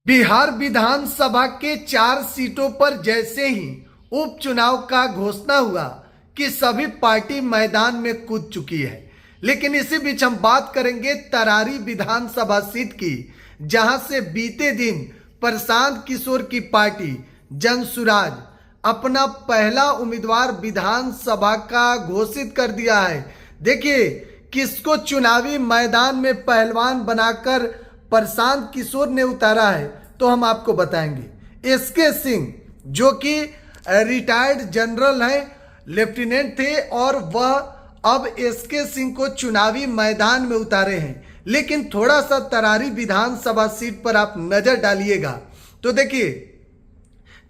बिहार विधानसभा के 4 सीटों पर जैसे ही उपचुनाव का घोषणा हुआ कि सभी पार्टी मैदान में कूद चुकी है। लेकिन इसी बीच हम बात करेंगे तरारी विधानसभा सीट की, जहां से बीते दिन प्रशांत किशोर की पार्टी जनसुराज अपना पहला उम्मीदवार विधानसभा का घोषित कर दिया है। देखिए किसको चुनावी मैदान में पहलवान बनाकर प्रशांत किशोर ने उतारा है, तो हम आपको बताएंगे। एसके सिंह जो कि रिटायर्ड जनरल हैं, लेफ्टिनेंट थे, और वह अब एसके सिंह को चुनावी मैदान में उतारे हैं। लेकिन थोड़ा सा तरारी विधानसभा सीट पर आप नजर डालिएगा तो देखिए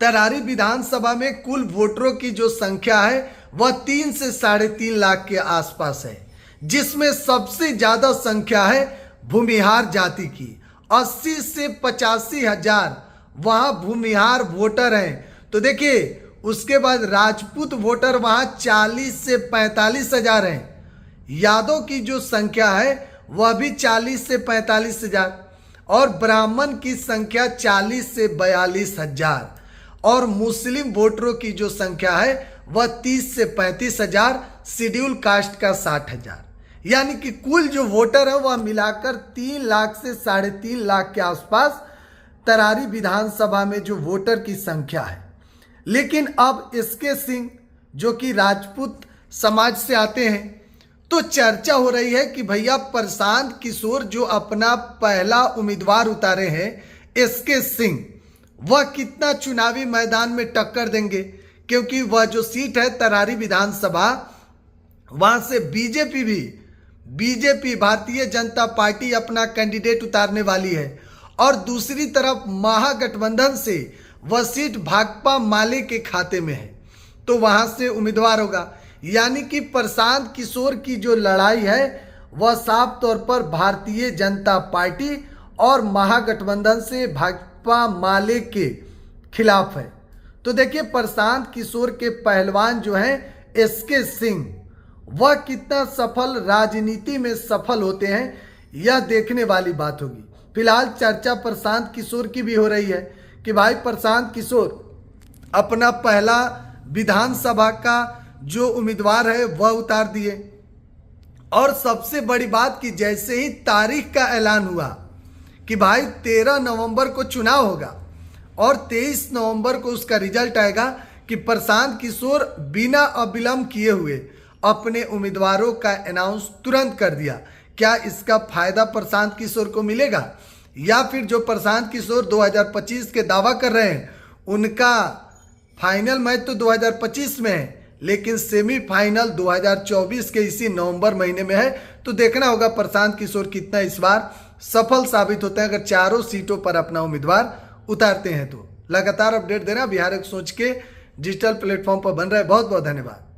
तरारी विधानसभा में कुल वोटरों की जो संख्या है वह 3 से 3.5 लाख के आसपास है, जिसमें सबसे ज्यादा संख्या है भूमिहार जाति की। 80 से 85 हजार वहां भूमिहार वोटर हैं। तो देखिए उसके बाद राजपूत वोटर वहां 40 से 45 हजार हैं। यादव की जो संख्या है वह भी 40 से 45 हजार, और ब्राह्मण की संख्या 40 से 42 हजार, और मुस्लिम वोटरों की जो संख्या है वह 30 से 35 हजार, शेड्यूल कास्ट का 60 हजार। यानी कि कुल जो वोटर है वह मिलाकर 3 लाख से 3.5 लाख के आसपास तरारी विधानसभा में जो वोटर की संख्या है। लेकिन अब एसके सिंह जो कि राजपूत समाज से आते हैं, तो चर्चा हो रही है कि भैया प्रशांत किशोर जो अपना पहला उम्मीदवार उतारे हैं एसके सिंह, वह कितना चुनावी मैदान में टक्कर देंगे, क्योंकि वह जो सीट है तरारी विधानसभा, वहां से बीजेपी भारतीय जनता पार्टी अपना कैंडिडेट उतारने वाली है, और दूसरी तरफ महागठबंधन से वह सीट भाकपा माले के खाते में है, तो वहां से उम्मीदवार होगा। यानी कि प्रशांत किशोर की जो लड़ाई है वह साफ तौर पर भारतीय जनता पार्टी और महागठबंधन से भाकपा माले के खिलाफ है। तो देखिए प्रशांत किशोर के पहलवान जो हैं एसके सिंह, वह कितना सफल राजनीति में सफल होते हैं, यह देखने वाली बात होगी। फिलहाल चर्चा प्रशांत किशोर की भी हो रही है कि भाई प्रशांत किशोर अपना पहला विधानसभा का जो उम्मीदवार है वह उतार दिए। और सबसे बड़ी बात कि जैसे ही तारीख का ऐलान हुआ कि भाई 13 नवंबर को चुनाव होगा और 23 नवंबर को उसका रिजल्ट आएगा, कि प्रशांत किशोर बिना अविलंब किए हुए अपने उम्मीदवारों का अनाउंस तुरंत कर दिया। क्या इसका फायदा प्रशांत किशोर को मिलेगा, या फिर जो प्रशांत किशोर 2025 के दावा कर रहे हैं उनका फाइनल मैच तो 2025 में है, लेकिन सेमीफाइनल 2024 के इसी नवंबर महीने में है। तो देखना होगा प्रशांत किशोर कितना इस बार सफल साबित होते हैं अगर चारों सीटों पर अपना उम्मीदवार उतारते हैं। तो लगातार अपडेट देना बिहार एक सोच के डिजिटल प्लेटफॉर्म पर बन रहा है। बहुत बहुत धन्यवाद।